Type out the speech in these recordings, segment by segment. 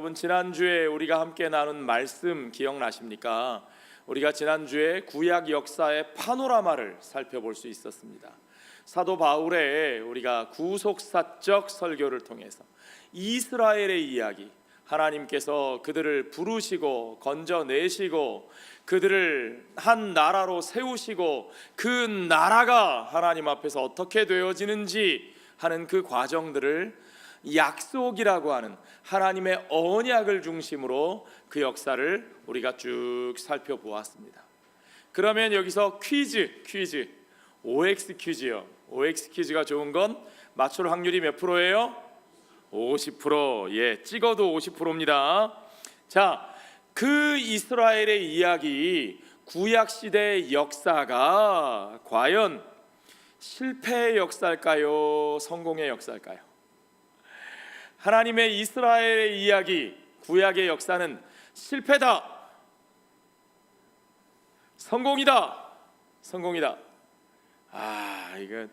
여러분, 지난주에 우리가 함께 나눈 말씀 기억나십니까? 우리가 지난주에 구약 역사의 파노라마를 살펴볼 수 있었습니다. 사도 바울의 우리가 구속사적 설교를 통해서 이스라엘의 이야기, 하나님께서 그들을 부르시고 건져내시고 그들을 한 나라로 세우시고 그 나라가 하나님 앞에서 어떻게 되어지는지 하는 그 과정들을 약속이라고 하는 하나님의 언약을 중심으로 그 역사를 우리가 쭉 살펴보았습니다. 그러면 여기서 퀴즈 OX 퀴즈요. OX 퀴즈가 좋은 건 맞출 확률이 몇 프로예요? 50%. 예, 찍어도 50%입니다. 자, 그 이스라엘의 이야기, 구약 시대의 역사가 과연 실패의 역사일까요? 성공의 역사일까요? 하나님의 이스라엘의 이야기, 구약의 역사는 실패다, 성공이다. 이거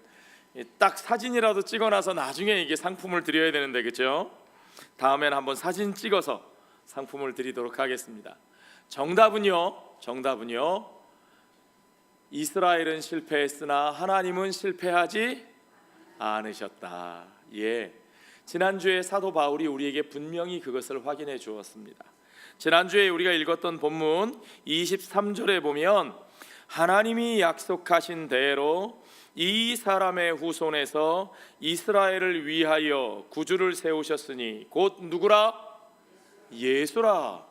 딱 사진이라도 찍어놔서 나중에 이게 상품을 드려야 되는데, 그렇죠? 다음에는 한번 사진 찍어서 상품을 드리도록 하겠습니다. 정답은요. 이스라엘은 실패했으나 하나님은 실패하지 않으셨다. 예. 지난주에 사도 바울이 우리에게 분명히 그것을 확인해 주었습니다. 지난주에 우리가 읽었던 본문 23절에 보면 하나님이 약속하신 대로 이 사람의 후손에서 이스라엘을 위하여 구주를 세우셨으니 곧 누구라? 예수라.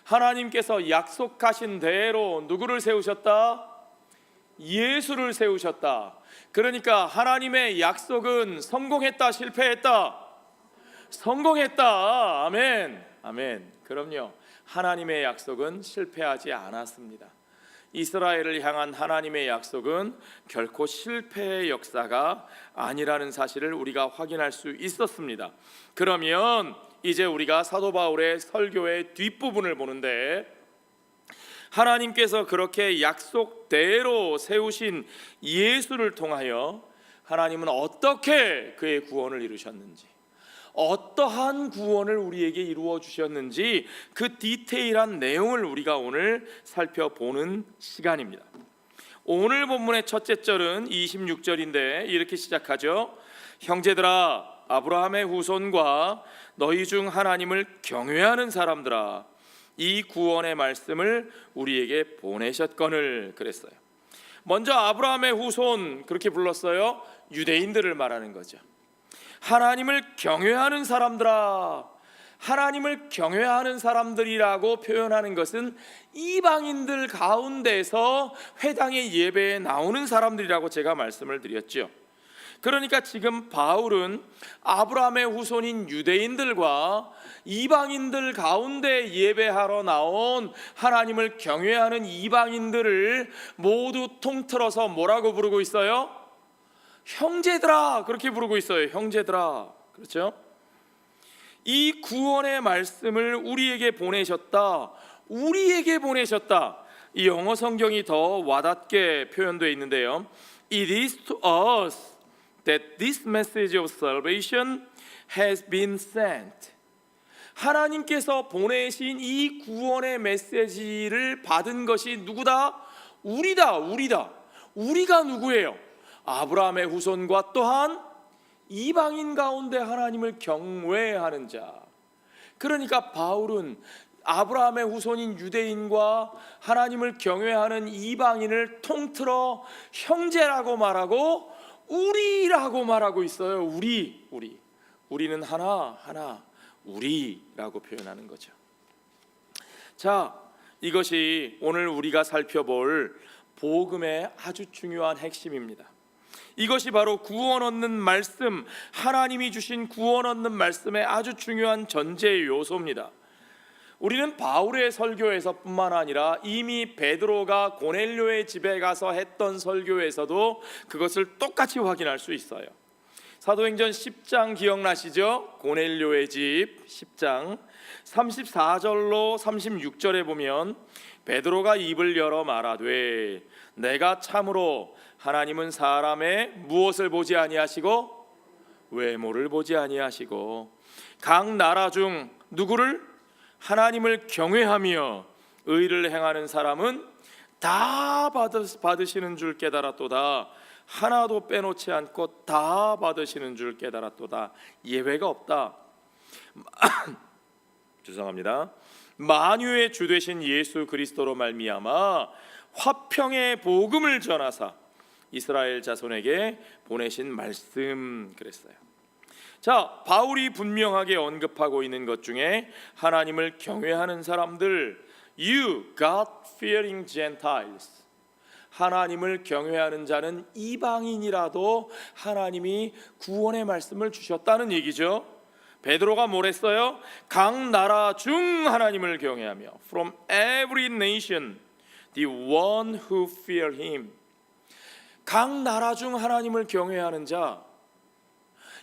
하나님께서 약속하신 대로 누구를 세우셨다? 예수를 세우셨다. 그러니까 하나님의 약속은 성공했다, 실패했다? 성공했다. 아멘. 그럼요. 하나님의 약속은 실패하지 않았습니다. 이스라엘을 향한 하나님의 약속은 결코 실패의 역사가 아니라는 사실을 우리가 확인할 수 있었습니다. 그러면 이제 우리가 사도 바울의 설교의 뒷부분을 보는데, 하나님께서 그렇게 약속대로 세우신 예수를 통하여 하나님은 어떻게 그의 구원을 이루셨는지, 어떠한 구원을 우리에게 이루어 주셨는지 그 디테일한 내용을 우리가 오늘 살펴보는 시간입니다. 오늘 본문의 첫째 절은 26절인데 이렇게 시작하죠. 형제들아, 아브라함의 후손과 너희 중 하나님을 경외하는 사람들아, 이 구원의 말씀을 우리에게 보내셨거늘. 그랬어요. 먼저 아브라함의 후손, 그렇게 불렀어요. 유대인들을 말하는 거죠. 하나님을 경외하는 사람들아, 하나님을 경외하는 사람들이라고 표현하는 것은 이방인들 가운데서 회당의 예배에 나오는 사람들이라고 제가 말씀을 드렸죠. 그러니까 지금 바울은 아브라함의 후손인 유대인들과 이방인들 가운데 예배하러 나온 하나님을 경외하는 이방인들을 모두 통틀어서 뭐라고 부르고 있어요? 형제들아, 그렇게 부르고 있어요. 형제들아. 그렇죠? 이 구원의 말씀을 우리에게 보내셨다. 이 영어 성경이 더 와닿게 표현되어 있는데요. It is to us that this message of salvation has been sent. 하나님께서 보내신 이 구원의 메시지를 받은 것이 누구다? 우리다. 우리가 누구예요? 아브라함의 후손과 또한 이방인 가운데 하나님을 경외하는 자. 그러니까 바울은 아브라함의 후손인 유대인과 하나님을 경외하는 이방인을 통틀어 형제라고 말하고 우리라고 말하고 있어요. 우리는 하나 우리라고 표현하는 거죠. 자, 이것이 오늘 우리가 살펴볼 복음의 아주 중요한 핵심입니다. 이것이 바로 구원 얻는 말씀, 하나님이 주신 구원 얻는 말씀의 아주 중요한 전제 요소입니다. 우리는 바울의 설교에서 뿐만 아니라 이미 베드로가 고넬료의 집에 가서 했던 설교에서도 그것을 똑같이 확인할 수 있어요. 사도행전 10장 기억나시죠? 고넬료의 집 10장 34절로 36절에 보면 베드로가 입을 열어 말하되 내가 참으로 하나님은 사람의 무엇을 보지 아니하시고 외모를 보지 아니하시고 각 나라 중 누구를 하나님을 경외하며 의를 행하는 사람은 다 받으시는 줄 깨달았도다. 하나도 빼놓지 않고 다 받으시는 줄 깨달았도다. 예외가 없다. 죄송합니다. 만유의 주 되신 예수 그리스도로 말미암아 화평의 복음을 전하사 이스라엘 자손에게 보내신 말씀 그랬어요. 자, 바울이 분명하게 언급하고 있는 것 중에 하나님을 경외하는 사람들, You God-fearing Gentiles, 하나님을 경외하는 자는 이방인이라도 하나님이 구원의 말씀을 주셨다는 얘기죠. 베드로가 뭘 했어요? 각 나라 중 하나님을 경외하며 From every nation the one who fear him. 각 나라 중 하나님을 경외하는 자,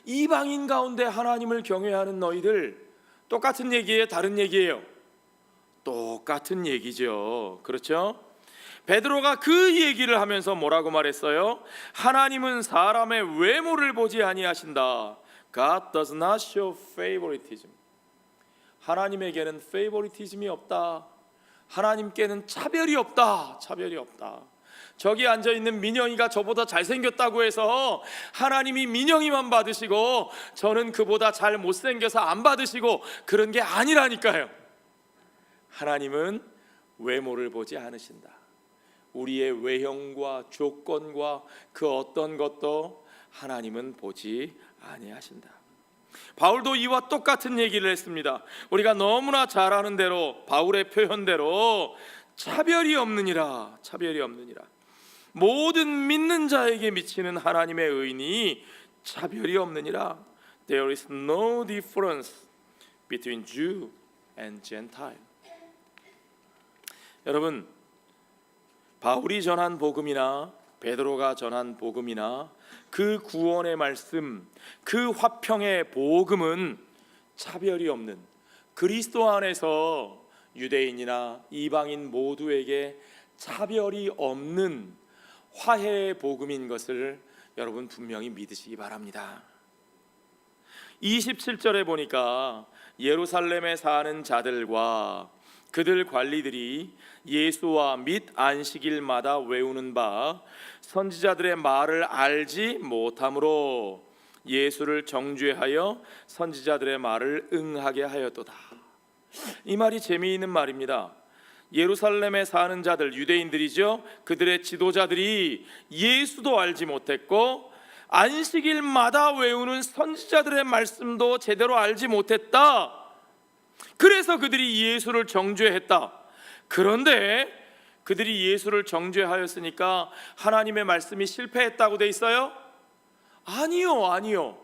이방인 가운데 하나님을 경외하는 너희들, 똑같은 얘기예요? 다른 얘기예요? 똑같은 얘기죠. 그렇죠? 베드로가 그 얘기를 하면서 뭐라고 말했어요? 하나님은 사람의 외모를 보지 아니하신다. God does not show favoritism. 하나님에게는 favoritism이 없다. 하나님께는 차별이 없다. 차별이 없다. 저기 앉아있는 민영이가 저보다 잘생겼다고 해서 하나님이 민영이만 받으시고 저는 그보다 잘 못생겨서 안 받으시고 그런 게 아니라니까요. 하나님은 외모를 보지 않으신다. 우리의 외형과 조건과 그 어떤 것도 하나님은 보지 아니하신다. 바울도 이와 똑같은 얘기를 했습니다. 우리가 너무나 잘 아는 대로 바울의 표현대로 차별이 없느니라. 차별이 없느니라. 모든 믿는 자에게 미치는 하나님의 의인이 차별이 없느니라. There is no difference between Jew and Gentile. 여러분, 바울이 전한 복음이나 베드로가 전한 복음이나 그 구원의 말씀, 그 화평의 복음은 차별이 없는, 그리스도 안에서 유대인이나 이방인 모두에게 차별이 없는 화해의 복음인 것을 여러분 분명히 믿으시기 바랍니다. 27절에 보니까 예루살렘에 사는 자들과 그들 관리들이 예수와 및 안식일마다 외우는 바 선지자들의 말을 알지 못함으로 예수를 정죄하여 선지자들의 말을 응하게 하였도다. 이 말이 재미있는 말입니다. 예루살렘에 사는 자들, 유대인들이죠. 그들의 지도자들이 예수도 알지 못했고 안식일마다 외우는 선지자들의 말씀도 제대로 알지 못했다. 그래서 그들이 예수를 정죄했다. 그런데 그들이 예수를 정죄하였으니까 하나님의 말씀이 실패했다고 돼 있어요? 아니요, 아니요.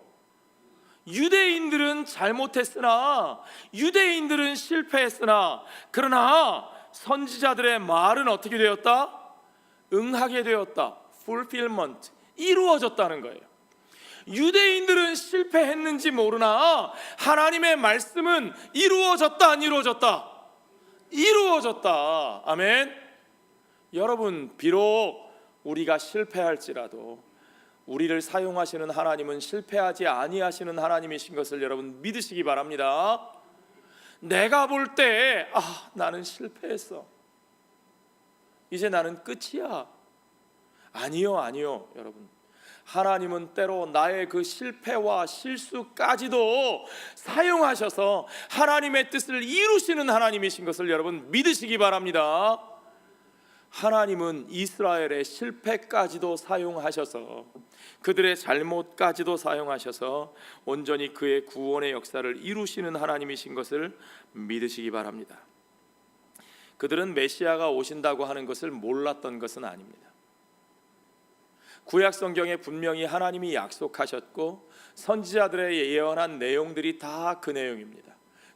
유대인들은 잘못했으나, 유대인들은 실패했으나, 그러나 선지자들의 말은 어떻게 되었다? 응하게 되었다. fulfillment, 이루어졌다는 거예요. 유대인들은 실패했는지 모르나 하나님의 말씀은 이루어졌다, 안 이루어졌다? 이루어졌다. 아멘. 여러분, 비록 우리가 실패할지라도 우리를 사용하시는 하나님은 실패하지 아니하시는 하나님이신 것을 여러분 믿으시기 바랍니다. 내가 볼 때 나는 실패했어, 이제 나는 끝이야. 아니요, 아니요. 여러분, 하나님은 때로 나의 그 실패와 실수까지도 사용하셔서 하나님의 뜻을 이루시는 하나님이신 것을 여러분 믿으시기 바랍니다. 하나님은 이스라엘의 실패까지도 사용하셔서, 그들의 잘못까지도 사용하셔서 온전히 그의 구원의 역사를 이루시는 하나님이신 것을 믿으시기 바랍니다. 그들은 메시아가 오신다고 하는 것을 몰랐던 것은 아닙니다. 구약 성경에 분명히 하나님이 약속하셨고 선지자들의 예언한 내용들이 다 그 내용입니다.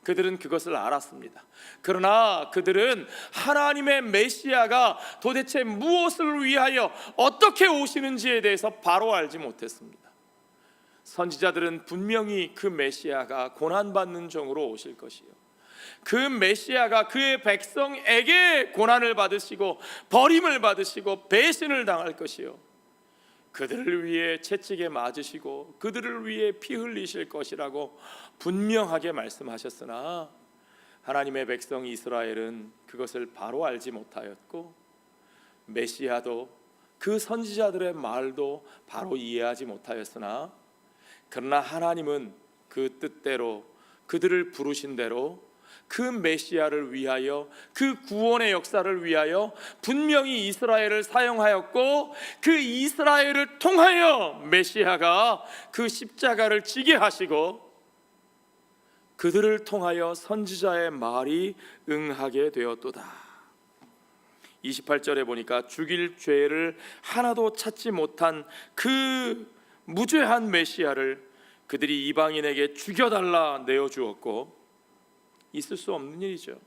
그들은 그것을 알았습니다. 그러나 그들은 하나님의 메시아가 도대체 무엇을 위하여 어떻게 오시는지에 대해서 바로 알지 못했습니다. 선지자들은 분명히 그 메시아가 고난받는 종으로 오실 것이요, 그 메시아가 그의 백성에게 고난을 받으시고 버림을 받으시고 배신을 당할 것이요, 그들을 위해 채찍에 맞으시고 그들을 위해 피 흘리실 것이라고 분명하게 말씀하셨으나 하나님의 백성 이스라엘은 그것을 바로 알지 못하였고, 메시아도 그 선지자들의 말도 바로 이해하지 못하였으나, 그러나 하나님은 그 뜻대로 그들을 부르신 대로 그 메시아를 위하여, 그 구원의 역사를 위하여 분명히 이스라엘을 사용하였고, 그 이스라엘을 통하여 메시아가 그 십자가를 지게 하시고, 그들을 통하여 선지자의 말이 응하게 되었도다. 28절에 보니까 죽일 죄를 하나도 찾지 못한 그 무죄한 메시아를 그들이 이방인에게 죽여달라 내어주었고, 있을 수 없는 일이죠.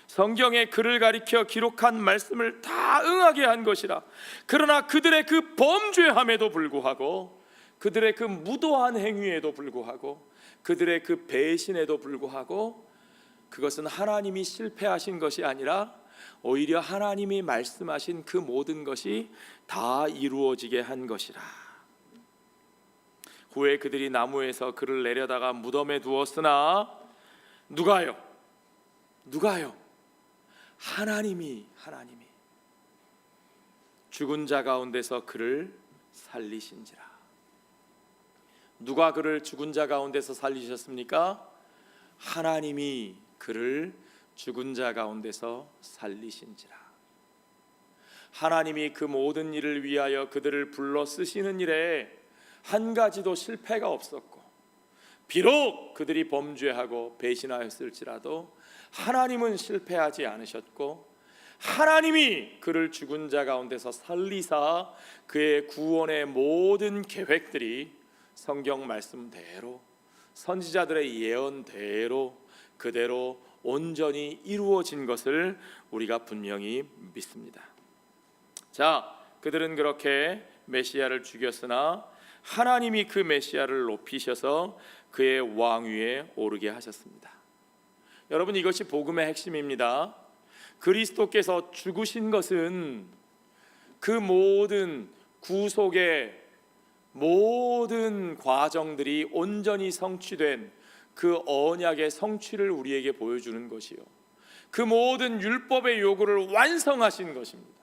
성경에 그를 가리켜 기록한 말씀을 다 응하게 한 것이라. 그러나 그들의 그 범죄함에도 불구하고, 그들의 그 무도한 행위에도 불구하고, 그들의 그 배신에도 불구하고, 그것은 하나님이 실패하신 것이 아니라 오히려 하나님이 말씀하신 그 모든 것이 다 이루어지게 한 것이라. 후에 그들이 나무에서 그를 내려다가 무덤에 두었으나 누가요? 하나님이 죽은 자 가운데서 그를 살리신지라. 누가 그를 죽은 자 가운데서 살리셨습니까? 하나님이 그를 죽은 자 가운데서 살리신지라. 하나님이 그 모든 일을 위하여 그들을 불러 쓰시는 일에 한 가지도 실패가 없었고, 비록 그들이 범죄하고 배신하였을지라도 하나님은 실패하지 않으셨고, 하나님이 그를 죽은 자 가운데서 살리사 그의 구원의 모든 계획들이 성경 말씀대로, 선지자들의 예언대로 그대로 온전히 이루어진 것을 우리가 분명히 믿습니다. 자, 그들은 그렇게 메시아를 죽였으나 하나님이 그 메시아를 높이셔서 그의 왕위에 오르게 하셨습니다. 여러분, 이것이 복음의 핵심입니다. 그리스도께서 죽으신 것은 그 모든 구속의 모든 과정들이 온전히 성취된 그 언약의 성취를 우리에게 보여주는 것이요, 그 모든 율법의 요구를 완성하신 것입니다.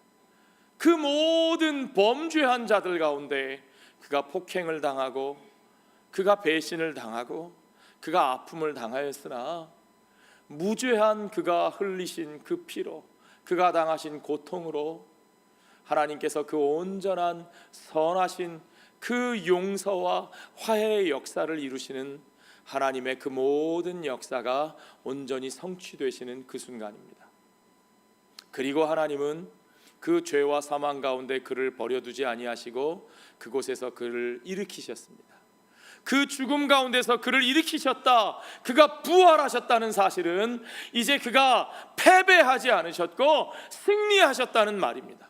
그 모든 범죄한 자들 가운데 그가 폭행을 당하고, 그가 배신을 당하고, 그가 아픔을 당하였으나 무죄한 그가 흘리신 그 피로, 그가 당하신 고통으로 하나님께서 그 온전한 선하신 그 용서와 화해의 역사를 이루시는 하나님의 그 모든 역사가 온전히 성취되시는 그 순간입니다. 그리고 하나님은 그 죄와 사망 가운데 그를 버려두지 아니하시고 그곳에서 그를 일으키셨습니다. 그 죽음 가운데서 그를 일으키셨다, 그가 부활하셨다는 사실은 이제 그가 패배하지 않으셨고 승리하셨다는 말입니다.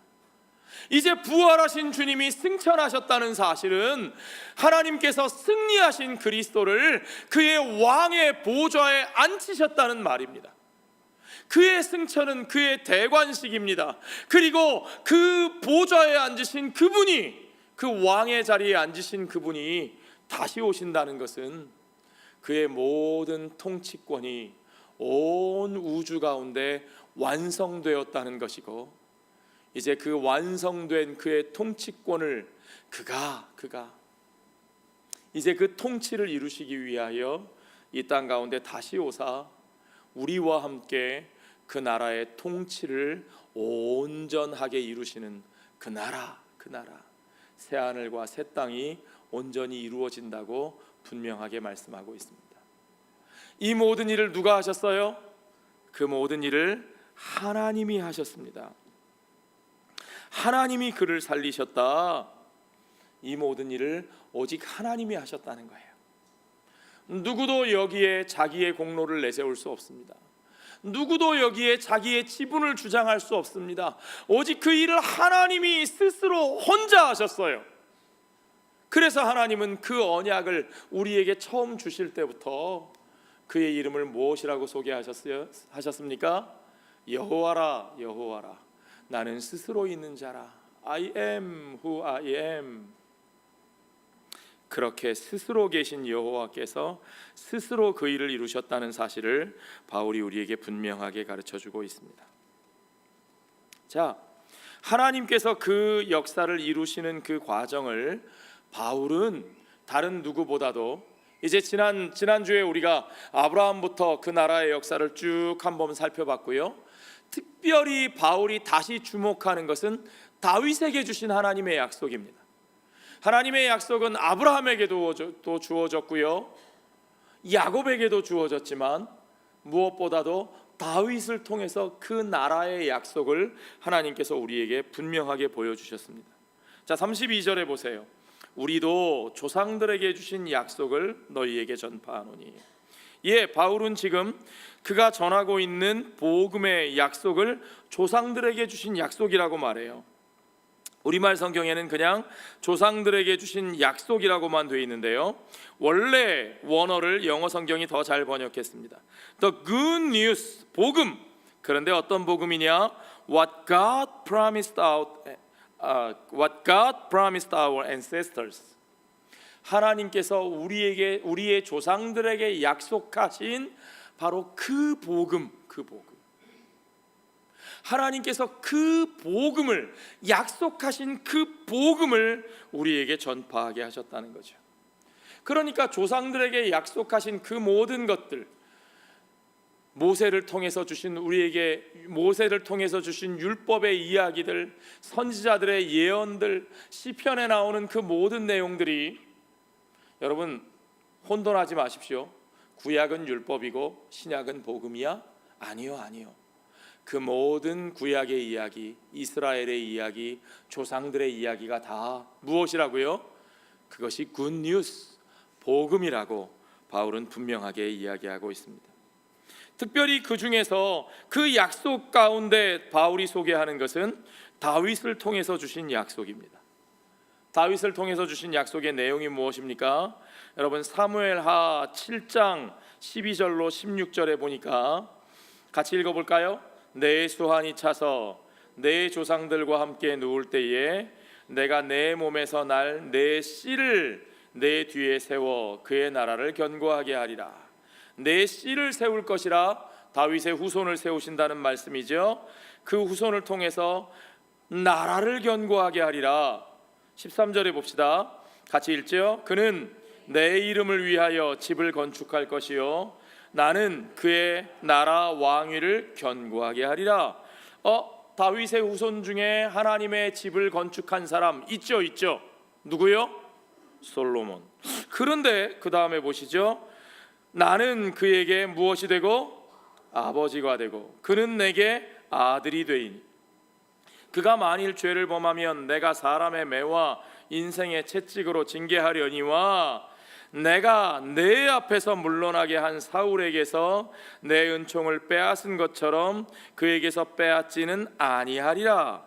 이제 부활하신 주님이 승천하셨다는 사실은 하나님께서 승리하신 그리스도를 그의 왕의 보좌에 앉히셨다는 말입니다. 그의 승천은 그의 대관식입니다. 그리고 그 보좌에 앉으신 그분이, 그 왕의 자리에 앉으신 그분이 다시 오신다는 것은 그의 모든 통치권이 온 우주 가운데 완성되었다는 것이고, 이제 그 완성된 그의 통치권을 그가 이제 그 통치를 이루시기 위하여 이 땅 가운데 다시 오사 우리와 함께 그 나라의 통치를 온전하게 이루시는 그 나라, 새하늘과 새 땅이 온전히 이루어진다고 분명하게 말씀하고 있습니다. 이 모든 일을 누가 하셨어요? 그 모든 일을 하나님이 하셨습니다. 하나님이 그를 살리셨다. 이 모든 일을 오직 하나님이 하셨다는 거예요. 누구도 여기에 자기의 공로를 내세울 수 없습니다. 누구도 여기에 자기의 지분을 주장할 수 없습니다. 오직 그 일을 하나님이 스스로 혼자 하셨어요. 그래서 하나님은 그 언약을 우리에게 처음 주실 때부터 그의 이름을 무엇이라고 소개하셨습니까? 여호와라, 여호와라, 나는 스스로 있는 자라. I am who I am. 그렇게 스스로 계신 여호와께서 스스로 그 일을 이루셨다는 사실을 바울이 우리에게 분명하게 가르쳐주고 있습니다. 자, 하나님께서 그 역사를 이루시는 그 과정을 바울은 다른 누구보다도 이제 지난주에 우리가 아브라함부터 그 나라의 역사를 쭉 한번 살펴봤고요. 특별히 바울이 다시 주목하는 것은 다윗에게 주신 하나님의 약속입니다. 하나님의 약속은 아브라함에게도 또 주어졌고요, 야곱에게도 주어졌지만 무엇보다도 다윗을 통해서 그 나라의 약속을 하나님께서 우리에게 분명하게 보여주셨습니다. 자, 32절에 보세요. 우리도 조상들에게 주신 약속을 너희에게 전파하노니. 예, 바울은 지금 그가 전하고 있는 복음의 약속을 조상들에게 주신 약속이라고 말해요. 우리말 성경에는 그냥 조상들에게 주신 약속이라고만 되어 있는데요, 원래 원어를 영어 성경이 더 잘 번역했습니다. The good news, 복음. 그런데 어떤 복음이냐? What God promised our ancestors. 하나님께서 우리의 조상들에게 약속하신 바로 그 복음, 하나님께서 그 복음을, 약속하신 그 복음을 우리에게 전파하게 하셨다는 거죠. 그러니까 조상들에게 약속하신 그 모든 것들, 모세를 통해서 주신 율법의 이야기들, 선지자들의 예언들, 시편에 나오는 그 모든 내용들이, 여러분 혼돈하지 마십시오. 구약은 율법이고 신약은 복음이야? 아니요. 그 모든 구약의 이야기, 이스라엘의 이야기, 조상들의 이야기가 다 무엇이라고요? 그것이 굿뉴스, 복음이라고 바울은 분명하게 이야기하고 있습니다. 특별히 그 중에서 그 약속 가운데 바울이 소개하는 것은 다윗을 통해서 주신 약속입니다. 다윗을 통해서 주신 약속의 내용이 무엇입니까? 여러분 사무엘하 7장 12절로 16절에 보니까 같이 읽어볼까요? 내 수한이 차서 내 조상들과 함께 누울 때에 내가 내 몸에서 날 내 씨를 내 뒤에 세워 그의 나라를 견고하게 하리라. 내 씨를 세울 것이라, 다윗의 후손을 세우신다는 말씀이죠. 그 후손을 통해서 나라를 견고하게 하리라. 13절에 봅시다. 같이 읽죠. 그는 내 이름을 위하여 집을 건축할 것이요 나는 그의 나라 왕위를 견고하게 하리라. 다윗의 후손 중에 하나님의 집을 건축한 사람 있죠. 누구요? 솔로몬. 그런데 그 다음에 보시죠. 나는 그에게 무엇이 되고? 아버지가 되고 그는 내게 아들이 되이니 그가 만일 죄를 범하면 내가 사람의 매와 인생의 채찍으로 징계하려니와 내가 내 앞에서 물러나게 한 사울에게서 내 은총을 빼앗은 것처럼 그에게서 빼앗지는 아니하리라.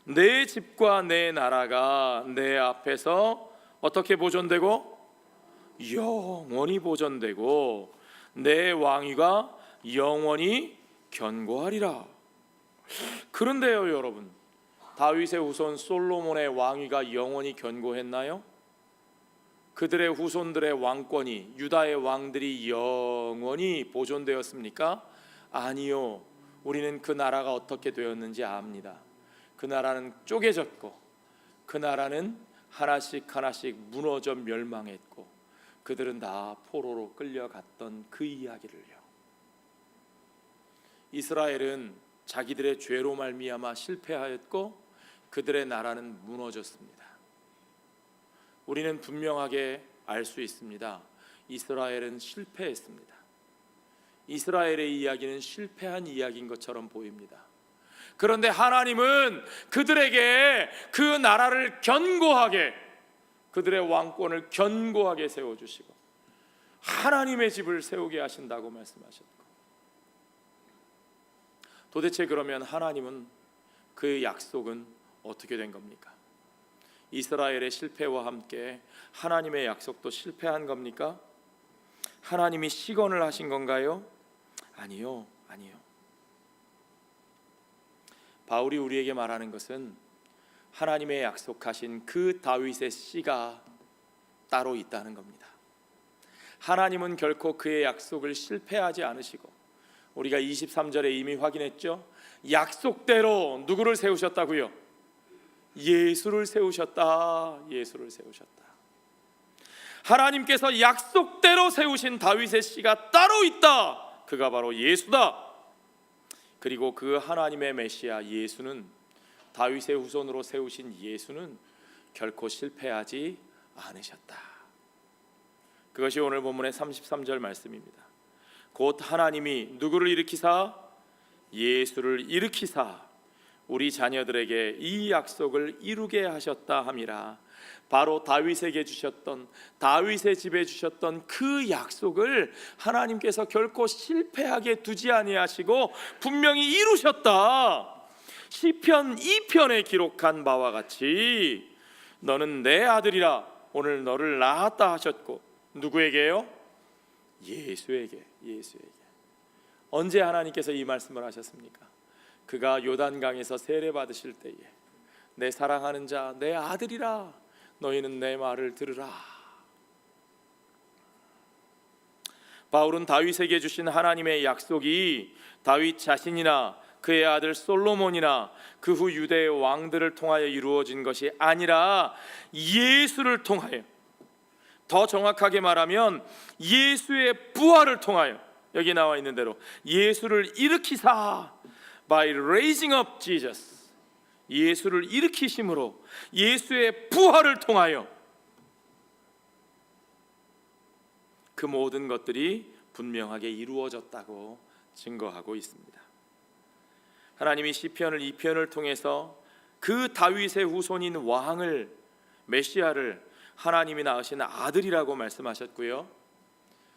내 집과 내 나라가 내 앞에서 어떻게 보존되고? 영원히 보존되고 내 왕위가 영원히 견고하리라. 그런데요 여러분, 다윗의 후손 솔로몬의 왕위가 영원히 견고했나요? 그들의 후손들의 왕권이, 유다의 왕들이 영원히 보존되었습니까? 아니요. 우리는 그 나라가 어떻게 되었는지 압니다. 그 나라는 쪼개졌고 그 나라는 하나씩 무너져 멸망했고 그들은 다 포로로 끌려갔던 그 이야기를요. 이스라엘은 자기들의 죄로 말미암아 실패하였고 그들의 나라는 무너졌습니다. 우리는 분명하게 알 수 있습니다. 이스라엘은 실패했습니다. 이스라엘의 이야기는 실패한 이야기인 것처럼 보입니다. 그런데 하나님은 그들에게 그 나라를 견고하게, 그들의 왕권을 견고하게 세워주시고 하나님의 집을 세우게 하신다고 말씀하셨고, 도대체 그러면 하나님은, 그 약속은 어떻게 된 겁니까? 이스라엘의 실패와 함께 하나님의 약속도 실패한 겁니까? 하나님이 시건을 하신 건가요? 아니요. 바울이 우리에게 말하는 것은 하나님의 약속하신 그 다윗의 씨가 따로 있다는 겁니다. 하나님은 결코 그의 약속을 실패하지 않으시고, 우리가 23절에 이미 확인했죠. 약속대로 누구를 세우셨다고요? 예수를 세우셨다. 예수를 세우셨다. 하나님께서 약속대로 세우신 다윗의 씨가 따로 있다. 그가 바로 예수다. 그리고 그 하나님의 메시아 예수는, 다윗의 후손으로 세우신 예수는 결코 실패하지 않으셨다. 그것이 오늘 본문의 33절 말씀입니다. 곧 하나님이 누구를 일으키사? 예수를 일으키사 우리 자녀들에게 이 약속을 이루게 하셨다 함이라. 바로 다윗에게 주셨던, 다윗의 집에 주셨던 그 약속을 하나님께서 결코 실패하게 두지 아니하시고 분명히 이루셨다. 시편 2편에 기록한 바와 같이 너는 내 아들이라 오늘 너를 낳았다 하셨고, 누구에게요? 예수에게. 예수에게. 언제 하나님께서 이 말씀을 하셨습니까? 그가 요단강에서 세례 받으실 때에 내 사랑하는 자 내 아들이라 너희는 내 말을 들으라. 바울은 다윗에게 주신 하나님의 약속이 다윗 자신이나 그의 아들 솔로몬이나 그 후 유대의 왕들을 통하여 이루어진 것이 아니라 예수를 통하여, 더 정확하게 말하면 예수의 부활을 통하여, 여기 나와 있는 대로 예수를 일으키사 by raising up Jesus, 예수를 일으키심으로, 예수의 부활을 통하여 그 모든 것들이 분명하게 이루어졌다고 증거하고 있습니다. 하나님이 시편을 2편을 통해서 그 다윗의 후손인 왕을, 메시아를 하나님이 낳으신 아들이라고 말씀하셨고요,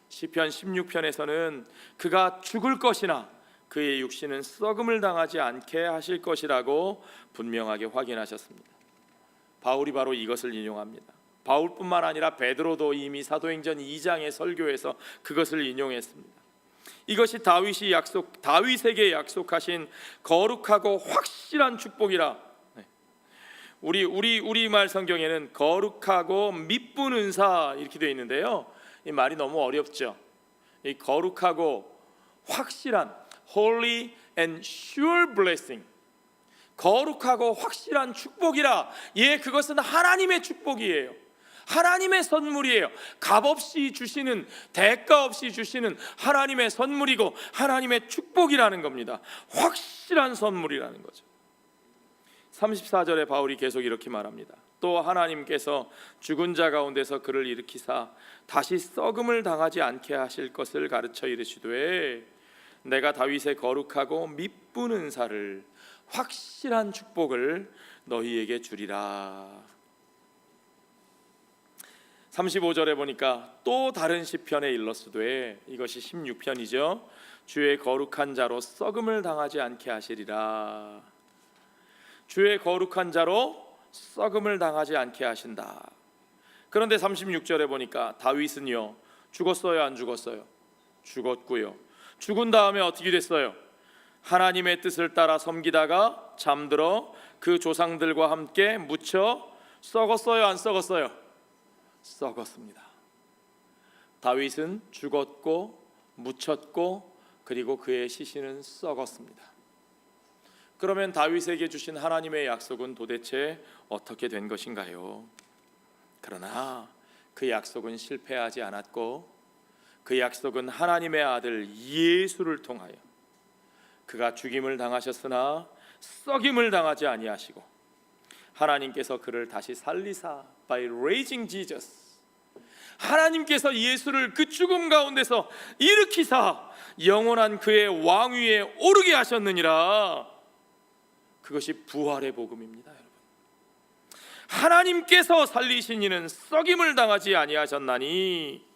시편 16편에서는 그가 죽을 것이나 그의 육신은 썩음을 당하지 않게 하실 것이라고 분명하게 확인하셨습니다. 바울이 바로 이것을 인용합니다. 바울뿐만 아니라 베드로도 이미 사도행전 2장의 설교에서 그것을 인용했습니다. 이것이 다윗에게 약속하신 거룩하고 확실한 축복이라. 우리말 성경에는 거룩하고 미쁜 은사 이렇게 되어 있는데요, 이 말이 너무 어렵죠. 이 거룩하고 확실한 Holy and sure blessing, 거룩하고 확실한 축복이라. 예, 그것은 하나님의 축복이에요. 하나님의 선물이에요. 값없이 주시는, 대가 없이 주시는 하나님의 선물이고 하나님의 축복이라는 겁니다. 확실한 선물이라는 거죠. 34절에 바울이 계속 이렇게 말합니다. 또 하나님께서 죽은 자 가운데서 그를 일으키사 다시 썩음을 당하지 않게 하실 것을 가르쳐 이르시되 내가 다윗의 거룩하고 미쁜 은사를, 확실한 축복을 너희에게 주리라. 35절에 보니까 또 다른 시편에 일렀으되, 이것이 16편이죠. 주의 거룩한 자로 썩음을 당하지 않게 하시리라. 주의 거룩한 자로 썩음을 당하지 않게 하신다. 그런데 36절에 보니까 다윗은요, 죽었어요, 안 죽었어요? 죽었고요. 죽은 다음에 어떻게 됐어요? 하나님의 뜻을 따라 섬기다가 잠들어 그 조상들과 함께 묻혀 썩었어요, 안 썩었어요? 썩었습니다. 다윗은 죽었고 묻혔고 그리고 그의 시신은 썩었습니다. 그러면 다윗에게 주신 하나님의 약속은 도대체 어떻게 된 것인가요? 그러나 그 약속은 실패하지 않았고, 그 약속은 하나님의 아들 예수를 통하여 그가 죽임을 당하셨으나 썩임을 당하지 아니하시고 하나님께서 그를 다시 살리사 by raising Jesus, 하나님께서 예수를 그 죽음 가운데서 일으키사 영원한 그의 왕위에 오르게 하셨느니라. 그것이 부활의 복음입니다, 여러분. 하나님께서 살리신 이는 썩임을 당하지 아니하셨나니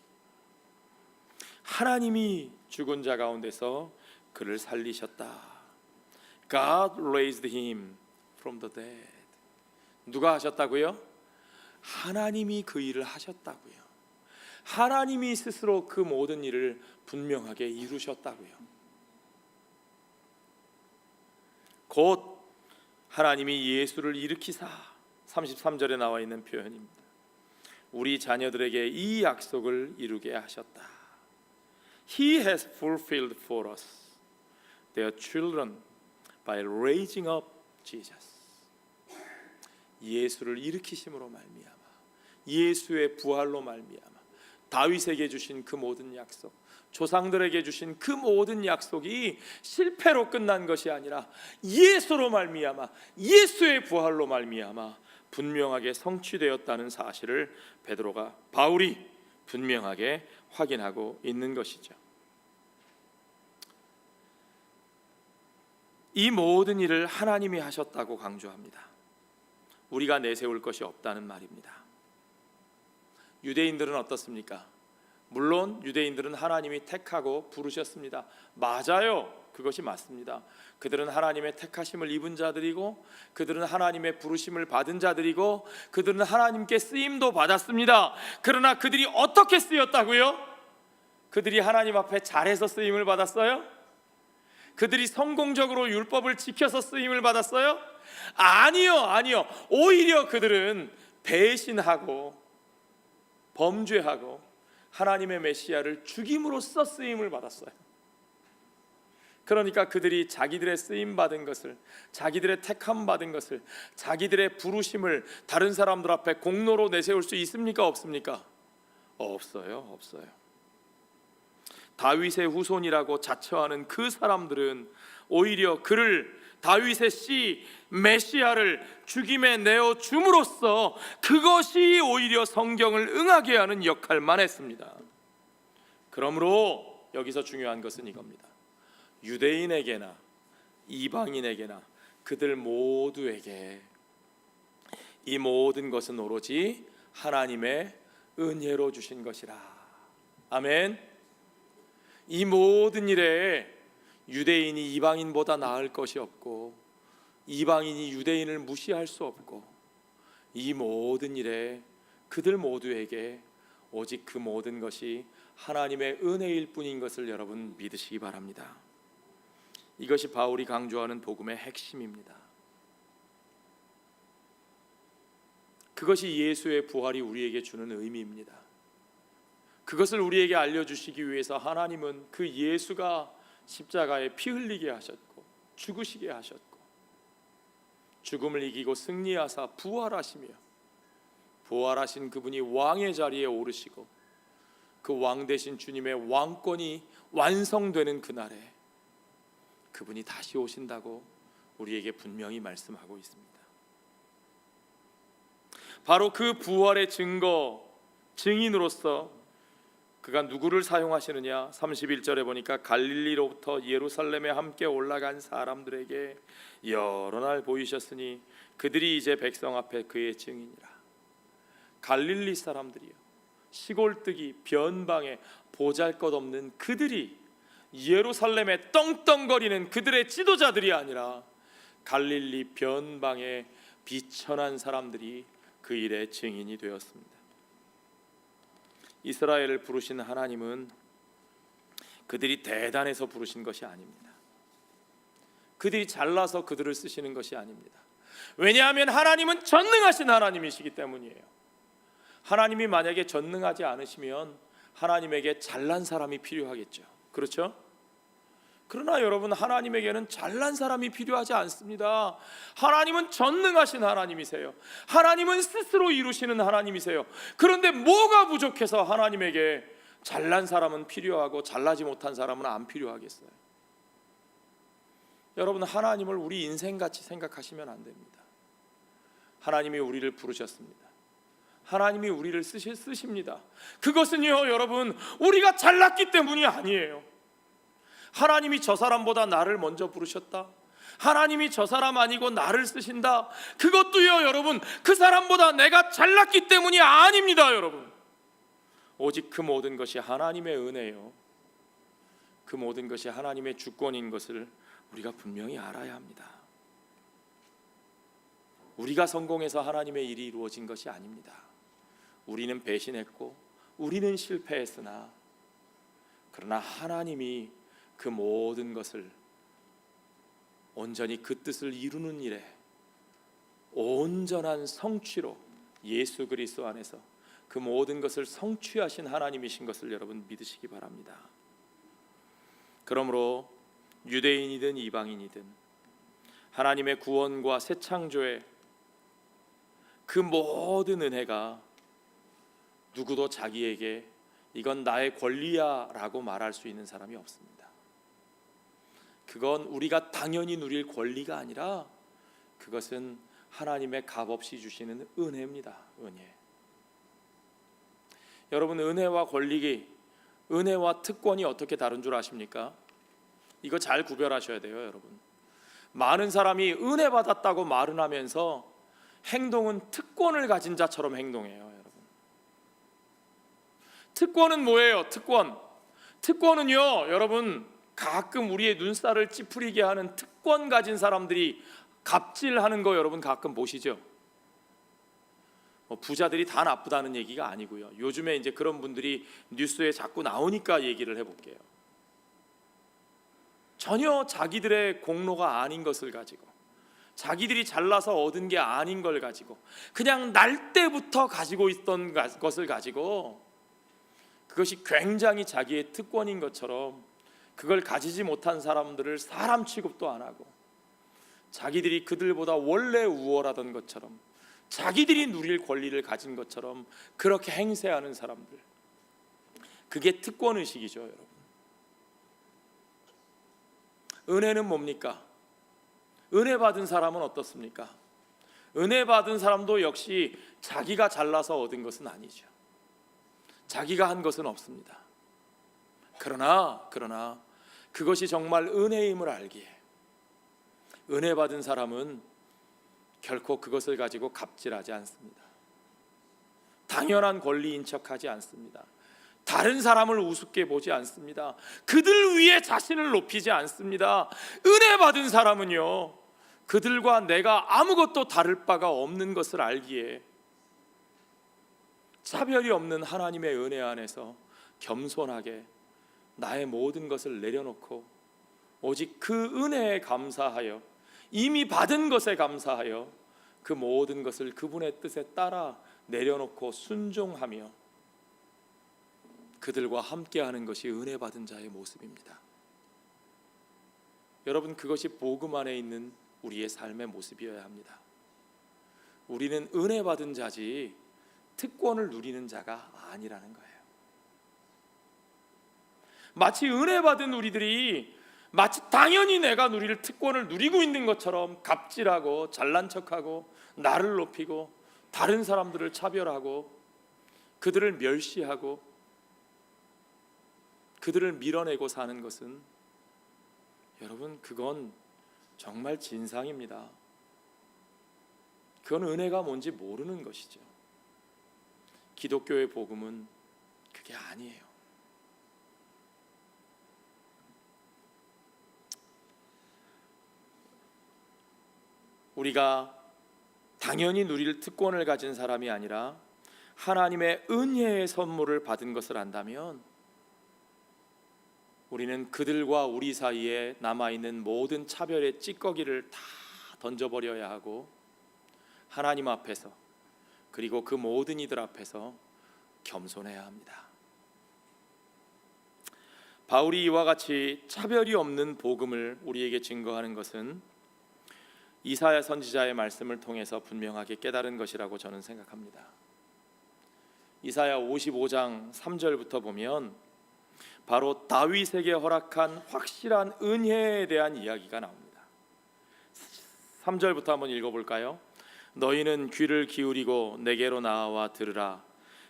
하나님이 죽은 자 가운데서 그를 살리셨다. God raised him from the dead. 누가 하셨다고요? 하나님이 그 일을 하셨다고요. 하나님이 스스로 그 모든 일을 분명하게 이루셨다고요. 곧 하나님이 예수를 일으키사, 33절에 나와 있는 표현입니다. 우리 자녀들에게 이 약속을 이루게 하셨다. He has fulfilled for us, their children, by raising up Jesus. 예수를 일으키심으로 말미암아, 예수의 부활로 말미암아 다윗에게 주신 그 모든 약속, 조상들에게 주신 그 모든 약속이 실패로 끝난 것이 아니라 예수로 말미암아, 예수의 부활로 말미암아 분명하게 성취되었다는 사실을 바울이 분명하게 확인하고 있는 것이죠. 이 모든 일을 하나님이 하셨다고 강조합니다. 우리가 내세울 것이 없다는 말입니다. 유대인들은 어떻습니까? 물론 유대인들은 하나님이 택하고 부르셨습니다. 맞아요. 그것이 맞습니다. 그들은 하나님의 택하심을 입은 자들이고, 그들은 하나님의 부르심을 받은 자들이고, 그들은 하나님께 쓰임도 받았습니다. 그러나 그들이 어떻게 쓰였다고요? 그들이 하나님 앞에 잘해서 쓰임을 받았어요? 그들이 성공적으로 율법을 지켜서 쓰임을 받았어요? 아니요. 오히려 그들은 배신하고 범죄하고 하나님의 메시아를 죽임으로써 쓰임을 받았어요. 그러니까 그들이 자기들의 쓰임 받은 것을, 자기들의 택함 받은 것을, 자기들의 부르심을 다른 사람들 앞에 공로로 내세울 수 있습니까? 없습니까? 없어요. 다윗의 후손이라고 자처하는 그 사람들은 오히려 그를, 다윗의 씨 메시아를 죽임에 내어 줌으로써 그것이 오히려 성경을 응하게 하는 역할만 했습니다. 그러므로 여기서 중요한 것은 이겁니다. 유대인에게나 이방인에게나 그들 모두에게 이 모든 것은 오로지 하나님의 은혜로 주신 것이라. 아멘. 이 모든 일에 유대인이 이방인보다 나을 것이 없고, 이방인이 유대인을 무시할 수 없고, 이 모든 일에 그들 모두에게 오직 그 모든 것이 하나님의 은혜일 뿐인 것을 여러분 믿으시기 바랍니다. 이것이 바울이 강조하는 복음의 핵심입니다. 그것이 예수의 부활이 우리에게 주는 의미입니다. 그것을 우리에게 알려주시기 위해서 하나님은 그 예수가 십자가에 피 흘리게 하셨고 죽으시게 하셨고 죽음을 이기고 승리하사 부활하시며, 부활하신 그분이 왕의 자리에 오르시고 그 왕 되신 주님의 왕권이 완성되는 그날에 그분이 다시 오신다고 우리에게 분명히 말씀하고 있습니다. 바로 그 부활의 증인으로서 그가 누구를 사용하시느냐? 31절에 보니까 갈릴리로부터 예루살렘에 함께 올라간 사람들에게 여러 날 보이셨으니 그들이 이제 백성 앞에 그의 증인이라. 갈릴리 사람들이요, 시골뜨기 변방에 보잘것없는 그들이, 예루살렘에 떵떵거리는 그들의 지도자들이 아니라 갈릴리 변방에 비천한 사람들이 그 일의 증인이 되었습니다. 이스라엘을 부르신 하나님은 그들이 대단해서 부르신 것이 아닙니다. 그들이 잘나서 그들을 쓰시는 것이 아닙니다. 왜냐하면 하나님은 전능하신 하나님이시기 때문이에요. 하나님이 만약에 전능하지 않으시면 하나님에게 잘난 사람이 필요하겠죠. 그렇죠? 그러나 여러분, 하나님에게는 잘난 사람이 필요하지 않습니다. 하나님은 전능하신 하나님이세요. 하나님은 스스로 이루시는 하나님이세요. 그런데 뭐가 부족해서 하나님에게 잘난 사람은 필요하고 잘나지 못한 사람은 안 필요하겠어요? 여러분, 하나님을 우리 인생같이 생각하시면 안 됩니다. 하나님이 우리를 부르셨습니다. 하나님이 우리를 쓰십니다. 그것은요, 여러분, 우리가 잘났기 때문이 아니에요. 하나님이 저 사람보다 나를 먼저 부르셨다, 하나님이 저 사람 아니고 나를 쓰신다, 그것도요, 여러분, 그 사람보다 내가 잘났기 때문이 아닙니다. 여러분, 오직 그 모든 것이 하나님의 은혜요, 그 모든 것이 하나님의 주권인 것을 우리가 분명히 알아야 합니다. 우리가 성공해서 하나님의 일이 이루어진 것이 아닙니다. 우리는 배신했고 우리는 실패했으나, 그러나 하나님이 그 모든 것을 온전히 그 뜻을 이루는 일에 온전한 성취로 예수 그리스도 안에서 그 모든 것을 성취하신 하나님이신 것을 여러분 믿으시기 바랍니다. 그러므로 유대인이든 이방인이든 하나님의 구원과 새 창조의 그 모든 은혜가 누구도 자기에게 이건 나의 권리야 라고 말할 수 있는 사람이 없습니다. 그건 우리가 당연히 누릴 권리가 아니라 그것은 하나님의 값없이 주시는 은혜입니다. 은혜. 여러분, 은혜와 권리, 은혜와 특권이 어떻게 다른 줄 아십니까? 이거 잘 구별하셔야 돼요, 여러분. 많은 사람이 은혜 받았다고 말은 하면서 행동은 특권을 가진 자처럼 행동해요, 여러분. 특권은 뭐예요? 특권은요, 여러분, 가끔 우리의 눈살을 찌푸리게 하는 특권 가진 사람들이 갑질하는 거 여러분 가끔 보시죠? 부자들이 다 나쁘다는 얘기가 아니고요. 요즘에 이제 그런 분들이 뉴스에 자꾸 나오니까 얘기를 해볼게요. 전혀 자기들의 공로가 아닌 것을 가지고, 자기들이 잘나서 얻은 게 아닌 걸 가지고, 그냥 날 때부터 가지고 있던 것을 가지고 그것이 굉장히 자기의 특권인 것처럼 그걸 가지지 못한 사람들을 사람 취급도 안 하고, 자기들이 그들보다 원래 우월하던 것처럼, 자기들이 누릴 권리를 가진 것처럼 그렇게 행세하는 사람들, 그게 특권의식이죠, 여러분. 은혜는 뭡니까? 은혜 받은 사람은 어떻습니까? 은혜 받은 사람도 역시 자기가 잘나서 얻은 것은 아니죠. 자기가 한 것은 없습니다. 그러나 그것이 정말 은혜임을 알기에 은혜 받은 사람은 결코 그것을 가지고 갑질하지 않습니다. 당연한 권리인 척하지 않습니다. 다른 사람을 우습게 보지 않습니다. 그들 위에 자신을 높이지 않습니다. 은혜 받은 사람은요, 그들과 내가 아무것도 다를 바가 없는 것을 알기에 차별이 없는 하나님의 은혜 안에서 겸손하게 나의 모든 것을 내려놓고 오직 그 은혜에 감사하여, 이미 받은 것에 감사하여 그 모든 것을 그분의 뜻에 따라 내려놓고 순종하며 그들과 함께하는 것이 은혜 받은 자의 모습입니다. 여러분, 그것이 복음 안에 있는 우리의 삶의 모습이어야 합니다. 우리는 은혜 받은 자지 특권을 누리는 자가 아니라는 거예요. 마치 은혜 받은 우리들이 마치 당연히 내가 누릴 특권을 누리고 있는 것처럼 갑질하고 잘난 척하고 나를 높이고 다른 사람들을 차별하고 그들을 멸시하고 그들을 밀어내고 사는 것은, 여러분, 그건 정말 진상입니다. 그건 은혜가 뭔지 모르는 것이죠. 기독교의 복음은 그게 아니에요. 우리가 당연히 누릴 특권을 가진 사람이 아니라 하나님의 은혜의 선물을 받은 것을 안다면 우리는 그들과 우리 사이에 남아있는 모든 차별의 찌꺼기를 다 던져버려야 하고 하나님 앞에서, 그리고 그 모든 이들 앞에서 겸손해야 합니다. 바울이 이와 같이 차별이 없는 복음을 우리에게 증거하는 것은 이사야 선지자의 말씀을 통해서 분명하게 깨달은 것이라고 저는 생각합니다. 이사야 55장 3절부터 보면 바로 다윗에게 허락한 확실한 은혜에 대한 이야기가 나옵니다. 3절부터 한번 읽어볼까요? 너희는 귀를 기울이고 내게로 나와 들으라.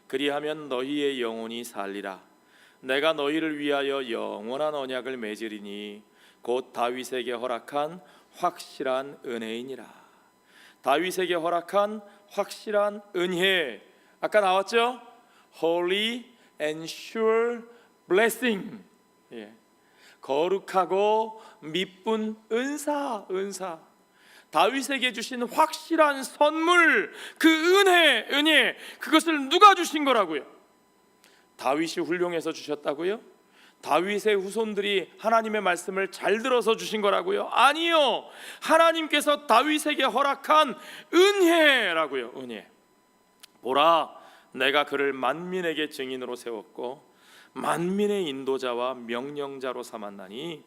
그리하면 너희의 영혼이 살리라. 내가 너희를 위하여 영원한 언약을 맺으리니 곧 다윗에게 허락한 확실한 은혜이니라. 다윗에게 허락한 확실한 은혜, 아까 나왔죠? Holy and sure blessing, 거룩하고 미쁜 은사. 다윗에게 주신 확실한 선물, 그 은혜, 그것을 누가 주신 거라고요? 다윗이 훌륭해서 주셨다고요? 다윗의 후손들이 하나님의 말씀을 잘 들어서 주신 거라고요? 아니요, 하나님께서 다윗에게 허락한 은혜라고요. 은혜. 보라, 내가 그를 만민에게 증인으로 세웠고 만민의 인도자와 명령자로 삼았나니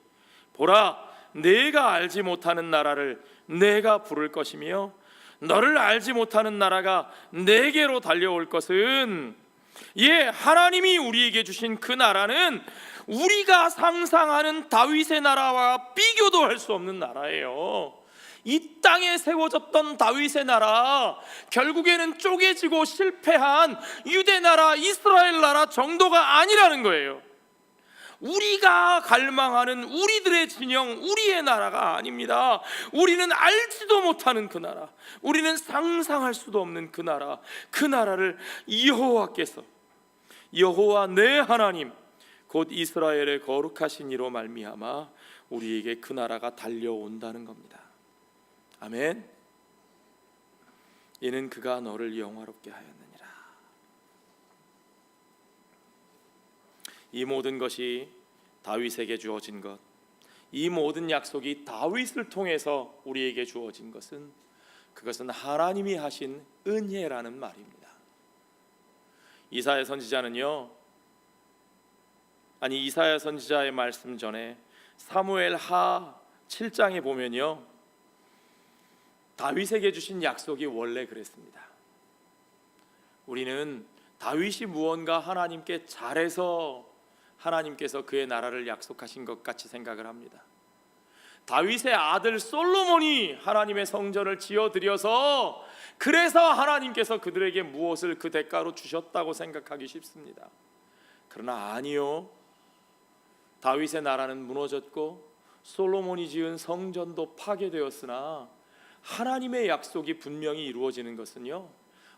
보라, 내가 알지 못하는 나라를 내가 부를 것이며 너를 알지 못하는 나라가 내게로 달려올 것은, 하나님이 우리에게 주신 그 나라는 우리가 상상하는 다윗의 나라와 비교도 할 수 없는 나라예요. 이 땅에 세워졌던 다윗의 나라, 결국에는 쪼개지고 실패한 유대 나라, 이스라엘 나라 정도가 아니라는 거예요. 우리가 갈망하는 우리들의 진영, 우리의 나라가 아닙니다. 우리는 알지도 못하는 그 나라, 우리는 상상할 수도 없는 그 나라, 그 나라를 여호와께서, 여호와 내 하나님 곧 이스라엘의 거룩하신 이로 말미암아 우리에게 그 나라가 달려온다는 겁니다. 아멘. 이는 그가 너를 영화롭게 하였느니라. 이 모든 것이 다윗에게 주어진 것, 이 모든 약속이 다윗을 통해서 우리에게 주어진 것은, 그것은 하나님이 하신 은혜라는 말입니다. 이사야 선지자의 말씀 전에 사무엘 하 7장에 보면요, 다윗에게 주신 약속이 원래 그랬습니다. 우리는 다윗이 무언가 하나님께 잘해서 하나님께서 그의 나라를 약속하신 것 같이 생각을 합니다. 다윗의 아들 솔로몬이 하나님의 성전을 지어드려서 그래서 하나님께서 그들에게 무엇을 그 대가로 주셨다고 생각하기 쉽습니다. 그러나 아니요, 다윗의 나라는 무너졌고 솔로몬이 지은 성전도 파괴되었으나 하나님의 약속이 분명히 이루어지는 것은요,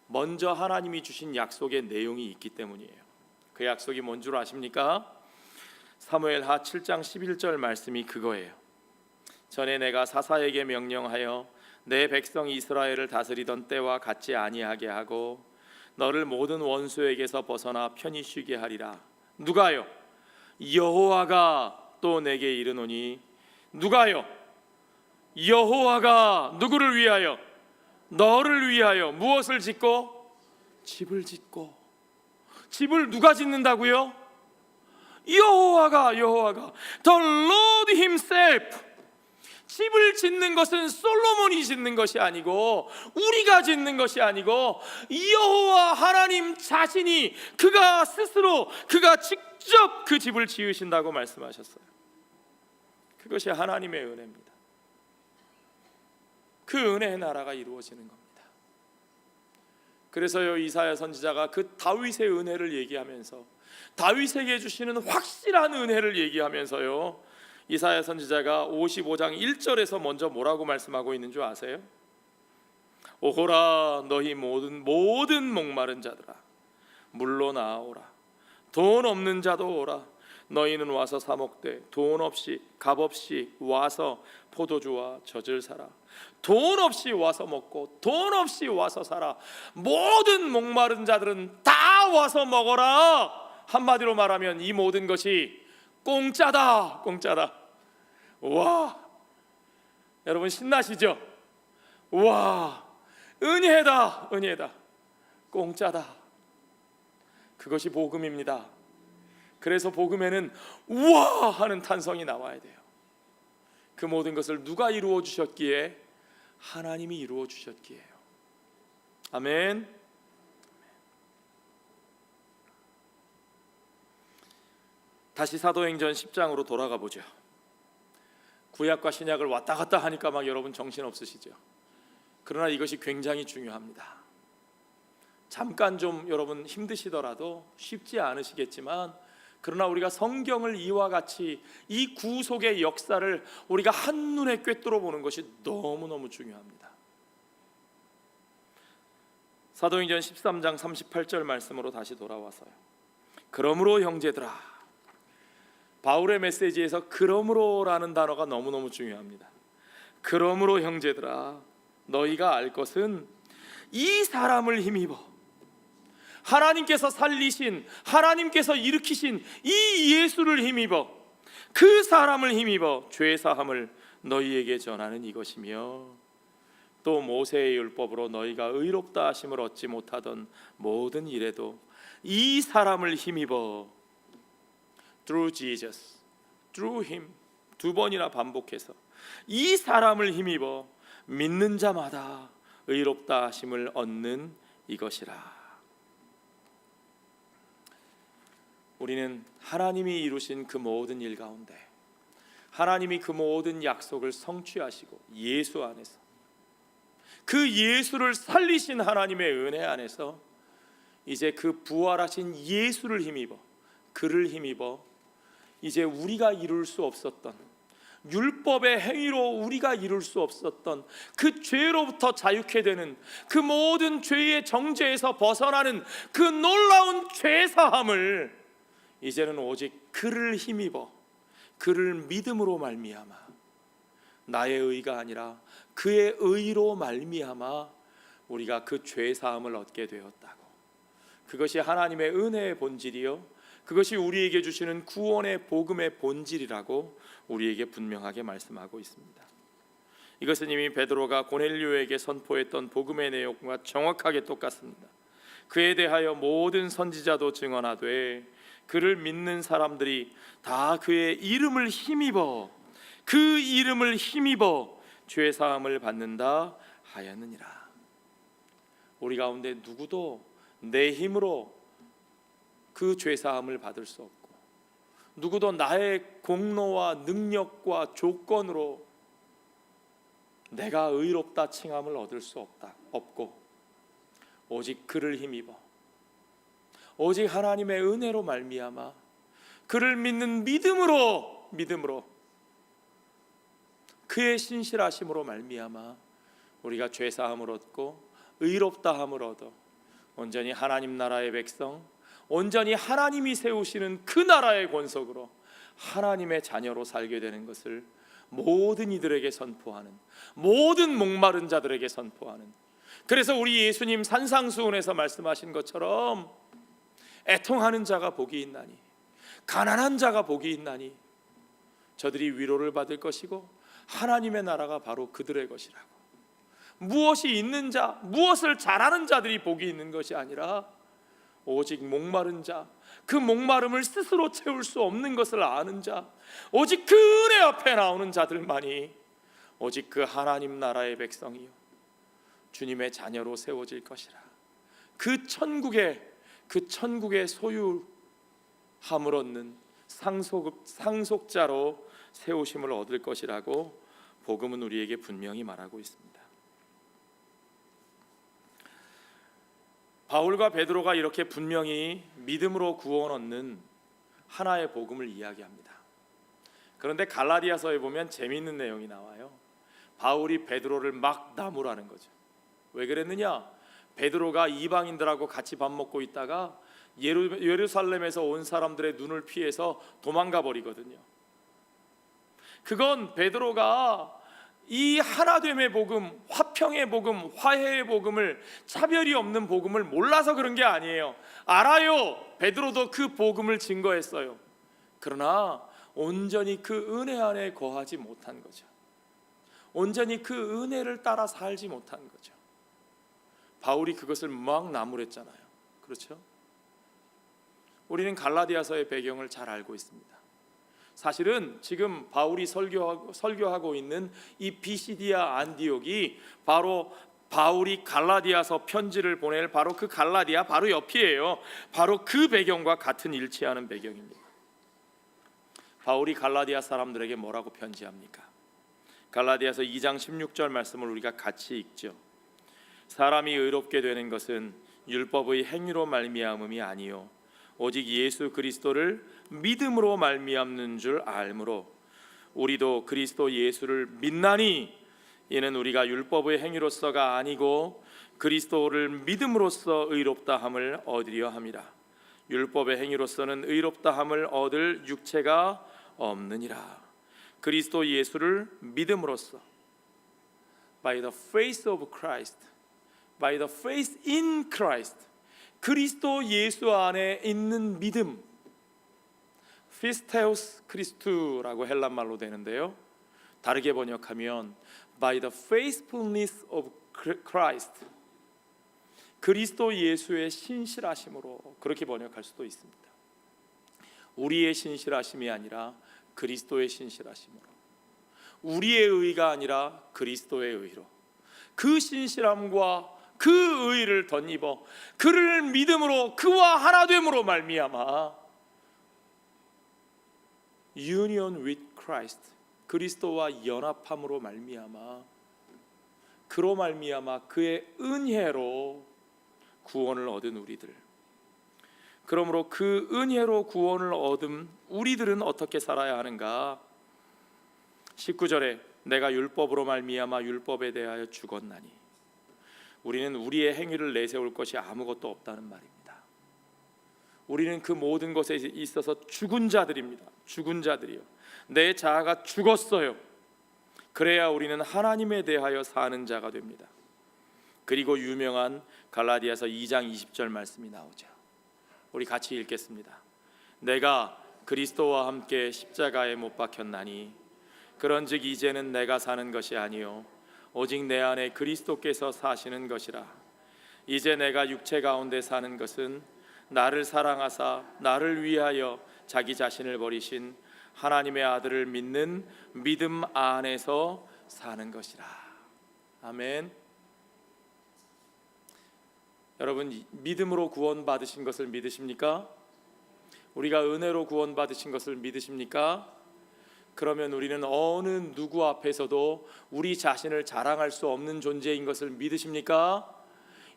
먼저 하나님이 주신 약속의 내용이 있기 때문이에요. 그 약속이 뭔 줄 아십니까? 사무엘하 7장 11절 말씀이 그거예요. 전에 내가 사사에게 명령하여 내 백성 이스라엘을 다스리던 때와 같지 아니하게 하고 너를 모든 원수에게서 벗어나 편히 쉬게 하리라. 누가요? 여호와가 또 내게 이르노니. 누가요? 여호와가 누구를 위하여? 너를 위하여 무엇을 짓고? 집을 짓고. 집을 누가 짓는다고요? 여호와가 The Lord Himself. 집을 짓는 것은 솔로몬이 짓는 것이 아니고 우리가 짓는 것이 아니고 여호와 하나님 자신이, 그가 스스로, 그가 직접 그 집을 지으신다고 말씀하셨어요. 그것이 하나님의 은혜입니다. 그 은혜의 나라가 이루어지는 겁니다. 그래서요, 이사야 선지자가 그 다윗의 은혜를 얘기하면서, 다윗에게 주시는 확실한 은혜를 얘기하면서요, 이사야 선지자가 55장 1절에서 먼저 뭐라고 말씀하고 있는 줄 아세요? 오호라 너희 모든 목마른 자들아 물로 나아오라. 돈 없는 자도 오라. 너희는 와서 사 먹되 돈 없이 값 없이 와서 포도주와 젖을 사라. 돈 없이 와서 먹고 돈 없이 와서 사라. 모든 목마른 자들은 다 와서 먹어라. 한마디로 말하면 이 모든 것이 공짜다. 와, 여러분 신나시죠? 와, 은혜다. 공짜다. 그것이 복음입니다. 그래서 복음에는 우와 하는 탄성이 나와야 돼요. 그 모든 것을 누가 이루어 주셨기에? 하나님이 이루어 주셨기에요. 아멘. 다시 사도행전 10장으로 돌아가 보죠. 구약과 신약을 왔다 갔다 하니까 막 여러분 정신 없으시죠? 그러나 이것이 굉장히 중요합니다. 잠깐 좀 여러분 힘드시더라도 쉽지 않으시겠지만, 그러나 우리가 성경을 이와 같이 이 구속의 역사를 우리가 한눈에 꿰뚫어 보는 것이 너무너무 중요합니다. 사도행전 13장 38절 말씀으로 다시 돌아와서요. 그러므로 형제들아, 바울의 메시지에서 그러므로라는 단어가 너무너무 중요합니다. 그러므로 형제들아, 너희가 알 것은 이 사람을 힘입어, 하나님께서 살리신, 하나님께서 일으키신 이 예수를 힘입어, 그 사람을 힘입어 죄 사함을 너희에게 전하는 이것이며, 또 모세의 율법으로 너희가 의롭다 하심을 얻지 못하던 모든 일에도 이 사람을 힘입어 through Jesus, through him 두 번이나 반복해서 이 사람을 힘입어 믿는 자마다 의롭다 하심을 얻는 이것이라. 우리는 하나님이 이루신 그 모든 일 가운데 하나님이 그 모든 약속을 성취하시고 예수 안에서 그 예수를 살리신 하나님의 은혜 안에서 이제 그 부활하신 예수를 힘입어 그를 힘입어 이제 우리가 이룰 수 없었던 율법의 행위로 우리가 이룰 수 없었던 그 죄로부터 자유케 되는 그 모든 죄의 정죄에서 벗어나는 그 놀라운 죄사함을 이제는 오직 그를 힘입어 그를 믿음으로 말미암아 나의 의가 아니라 그의 의로 말미암아 우리가 그 죄사함을 얻게 되었다고. 그것이 하나님의 은혜의 본질이요 그것이 우리에게 주시는 구원의 복음의 본질이라고 우리에게 분명하게 말씀하고 있습니다. 이것은 이미 베드로가 고넬료에게 선포했던 복음의 내용과 정확하게 똑같습니다. 그에 대하여 모든 선지자도 증언하되 그를 믿는 사람들이 다 그의 이름을 힘입어 그 이름을 힘입어 죄 사함을 받는다 하였느니라. 우리 가운데 누구도 내 힘으로 그 죄 사함을 받을 수 없고 누구도 나의 공로와 능력과 조건으로 내가 의롭다 칭함을 얻을 수 없고 오직 그를 힘입어 오직 하나님의 은혜로 말미암아 그를 믿는 믿음으로 그의 신실하심으로 말미암아 우리가 죄 사함을 얻고 의롭다함을 얻어 온전히 하나님 나라의 백성 온전히 하나님이 세우시는 그 나라의 권속으로 하나님의 자녀로 살게 되는 것을 모든 이들에게 선포하는 모든 목마른 자들에게 선포하는. 그래서 우리 예수님 산상수훈에서 말씀하신 것처럼 애통하는 자가 복이 있나니 가난한 자가 복이 있나니 저들이 위로를 받을 것이고 하나님의 나라가 바로 그들의 것이라고. 무엇이 있는 자 무엇을 잘하는 자들이 복이 있는 것이 아니라 오직 목마른 자 그 목마름을 스스로 채울 수 없는 것을 아는 자 오직 그 은혜 앞에 나오는 자들만이 오직 그 하나님 나라의 백성이요 주님의 자녀로 세워질 것이라. 그 천국의 소유함을 얻는 상속자로 세우심을 얻을 것이라고 복음은 우리에게 분명히 말하고 있습니다. 바울과 베드로가 이렇게 분명히 믿음으로 구원 얻는 하나의 복음을 이야기합니다. 그런데 갈라디아서에 보면 재미있는 내용이 나와요. 바울이 베드로를 막 나무라는 거죠. 왜 그랬느냐? 베드로가 이방인들하고 같이 밥 먹고 있다가 예루살렘에서 온 사람들의 눈을 피해서 도망가 버리거든요. 그건 베드로가 이 하나됨의 복음, 화평의 복음, 화해의 복음을, 차별이 없는 복음을 몰라서 그런 게 아니에요. 알아요. 베드로도 그 복음을 증거했어요. 그러나 온전히 그 은혜 안에 거하지 못한 거죠. 온전히 그 은혜를 따라 살지 못한 거죠. 바울이 그것을 막 나무랬잖아요. 그렇죠? 우리는 갈라디아서의 배경을 잘 알고 있습니다. 사실은 지금 바울이 설교하고 있는 이 비시디아 안디옥이 바로 바울이 갈라디아서 편지를 보낼 바로 그 갈라디아 바로 옆이에요. 바로 그 배경과 같은 일치하는 배경입니다. 바울이 갈라디아 사람들에게 뭐라고 편지합니까? 갈라디아서 2장 16절 말씀을 우리가 같이 읽죠. 사람이 의롭게 되는 것은 율법의 행위로 말미암음이 아니요 오직 예수 그리스도를 믿음으로 말미암는 줄 알므로 우리도 그리스도 예수를 믿나니 이는 우리가 율법의 행위로서가 아니고 그리스도를 믿음으로써 의롭다함을 얻으려 함이라. 율법의 행위로서는 의롭다함을 얻을 육체가 없느니라. 그리스도 예수를 믿음으로써 by the faith of Christ, by the faith in Christ, 그리스도 예수 안에 있는 믿음, 피스테우스 크리스투라고 헬란 말로 되는데요. 다르게 번역하면 by the faithfulness of Christ. 그리스도 예수의 신실하심으로, 그렇게 번역할 수도 있습니다. 우리의 신실하심이 아니라 그리스도의 신실하심으로, 우리의 의가 아니라 그리스도의 의로, 그 신실함과 그 의를 덧입어 그를 믿음으로 그와 하나됨으로 말미암아 union with Christ, 그리스도와 연합함으로 말미암아, 그로 말미암아 그의 은혜로 구원을 얻은 우리들. 그러므로 그 은혜로 구원을 얻은 우리들은 어떻게 살아야 하는가? 19절에 내가 율법으로 말미암아 율법에 대하여 죽었나니, 우리는 우리의 행위를 내세울 것이 아무것도 없다는 말입니다. 우리는 그 모든 것에 있어서 죽은 자들입니다. 죽은 자들이요, 내 자아가 죽었어요. 그래야 우리는 하나님에 대하여 사는 자가 됩니다. 그리고 유명한 갈라디아서 2장 20절 말씀이 나오죠. 우리 같이 읽겠습니다. 내가 그리스도와 함께 십자가에 못 박혔나니 그런즉 이제는 내가 사는 것이 아니요 오직 내 안에 그리스도께서 사시는 것이라. 이제 내가 육체 가운데 사는 것은 나를 사랑하사 나를 위하여 자기 자신을 버리신 하나님의 아들을 믿는 믿음 안에서 사는 것이라. 아멘. 여러분, 믿음으로 구원받으신 것을 믿으십니까? 우리가 은혜로 구원받으신 것을 믿으십니까? 그러면 우리는 어느 누구 앞에서도 우리 자신을 자랑할 수 없는 존재인 것을 믿으십니까?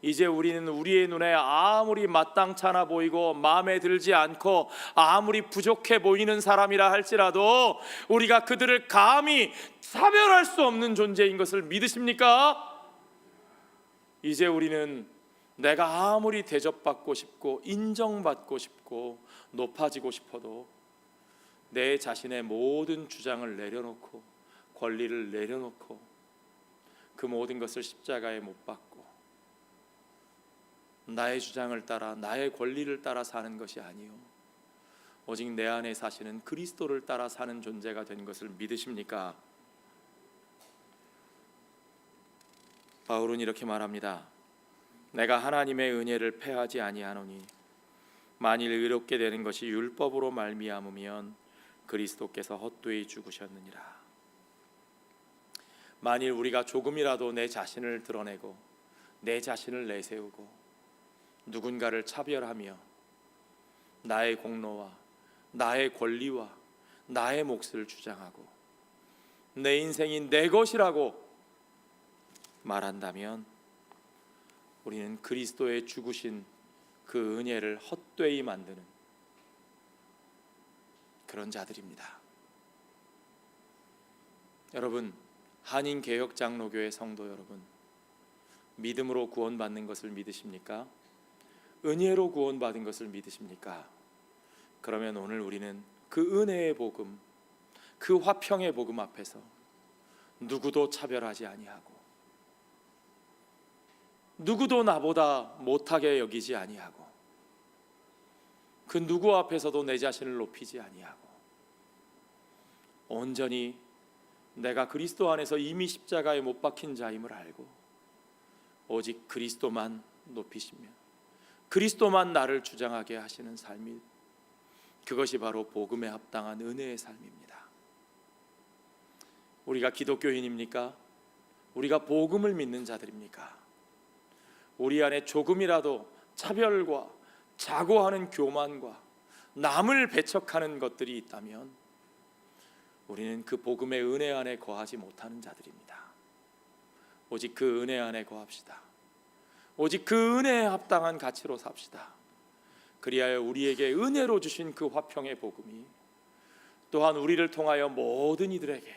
이제 우리는 우리의 눈에 아무리 마땅찮아 보이고 마음에 들지 않고 아무리 부족해 보이는 사람이라 할지라도 우리가 그들을 감히 차별할 수 없는 존재인 것을 믿으십니까? 이제 우리는 내가 아무리 대접받고 싶고 인정받고 싶고 높아지고 싶어도 내 자신의 모든 주장을 내려놓고 권리를 내려놓고 그 모든 것을 십자가에 못 박고 나의 주장을 따라 나의 권리를 따라 사는 것이 아니요 오직 내 안에 사시는 그리스도를 따라 사는 존재가 된 것을 믿으십니까? 바울은 이렇게 말합니다. 내가 하나님의 은혜를 패하지 아니하노니 만일 의롭게 되는 것이 율법으로 말미암으면 그리스도께서 헛되이 죽으셨느니라. 만일 우리가 조금이라도 내 자신을 드러내고 내 자신을 내세우고 누군가를 차별하며 나의 공로와 나의 권리와 나의 몫을 주장하고 내 인생이 내 것이라고 말한다면 우리는 그리스도의 죽으신 그 은혜를 헛되이 만드는 그런 자들입니다. 여러분, 한인개혁장로교회 성도 여러분, 믿음으로 구원받는 것을 믿으십니까? 은혜로 구원받은 것을 믿으십니까? 그러면 오늘 우리는 그 은혜의 복음, 그 화평의 복음 앞에서 누구도 차별하지 아니하고 누구도 나보다 못하게 여기지 아니하고 그 누구 앞에서도 내 자신을 높이지 아니하고 온전히 내가 그리스도 안에서 이미 십자가에 못 박힌 자임을 알고 오직 그리스도만 높이시며 그리스도만 나를 주장하게 하시는 삶이, 그것이 바로 복음에 합당한 은혜의 삶입니다. 우리가 기독교인입니까? 우리가 복음을 믿는 자들입니까? 우리 안에 조금이라도 차별과 자고하는 교만과 남을 배척하는 것들이 있다면 우리는 그 복음의 은혜 안에 거하지 못하는 자들입니다. 오직 그 은혜 안에 거합시다. 오직 그 은혜에 합당한 가치로 삽시다. 그리하여 우리에게 은혜로 주신 그 화평의 복음이 또한 우리를 통하여 모든 이들에게,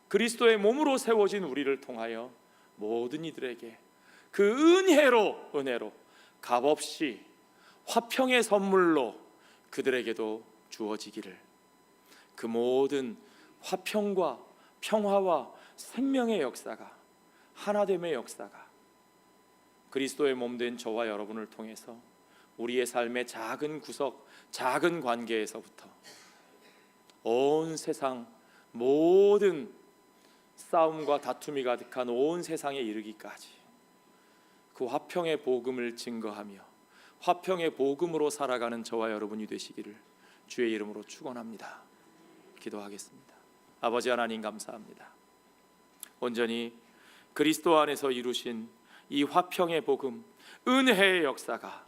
그리스도의 몸으로 세워진 우리를 통하여 모든 이들에게 그 은혜로 값없이 화평의 선물로 그들에게도 주어지기를, 그 모든 화평과 평화와 생명의 역사가, 하나됨의 역사가 그리스도의 몸된 저와 여러분을 통해서 우리의 삶의 작은 구석, 작은 관계에서부터 온 세상 모든 싸움과 다툼이 가득한 온 세상에 이르기까지 그 화평의 복음을 증거하며 화평의 복음으로 살아가는 저와 여러분이 되시기를 주의 이름으로 축원합니다. 기도하겠습니다. 아버지 하나님 감사합니다. 온전히 그리스도 안에서 이루신 이 화평의 복음, 은혜의 역사가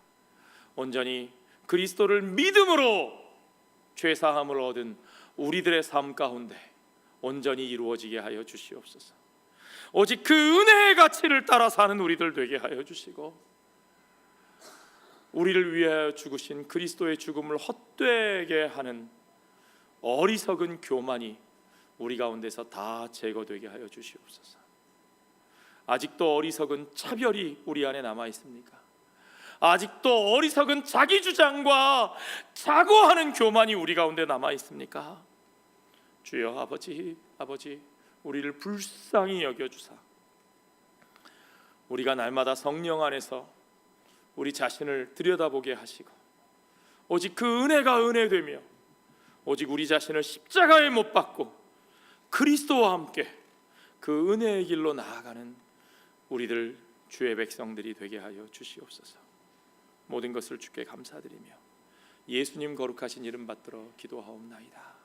온전히 그리스도를 믿음으로 죄사함을 얻은 우리들의 삶 가운데 온전히 이루어지게 하여 주시옵소서. 오직 그 은혜의 가치를 따라 사는 우리들 되게 하여 주시고, 우리를 위하여 죽으신 그리스도의 죽음을 헛되게 하는 어리석은 교만이 우리 가운데서 다 제거되게 하여 주시옵소서. 아직도 어리석은 차별이 우리 안에 남아 있습니까? 아직도 어리석은 자기 주장과 자고하는 교만이 우리 가운데 남아 있습니까? 주여 아버지, 우리를 불쌍히 여겨 주사 우리가 날마다 성령 안에서 우리 자신을 들여다보게 하시고, 오직 그 은혜가 은혜되며 오직 우리 자신을 십자가에 못 박고 그리스도와 함께 그 은혜의 길로 나아가는 우리들 주의 백성들이 되게 하여 주시옵소서. 모든 것을 주께 감사드리며 예수님 거룩하신 이름 받들어 기도하옵나이다.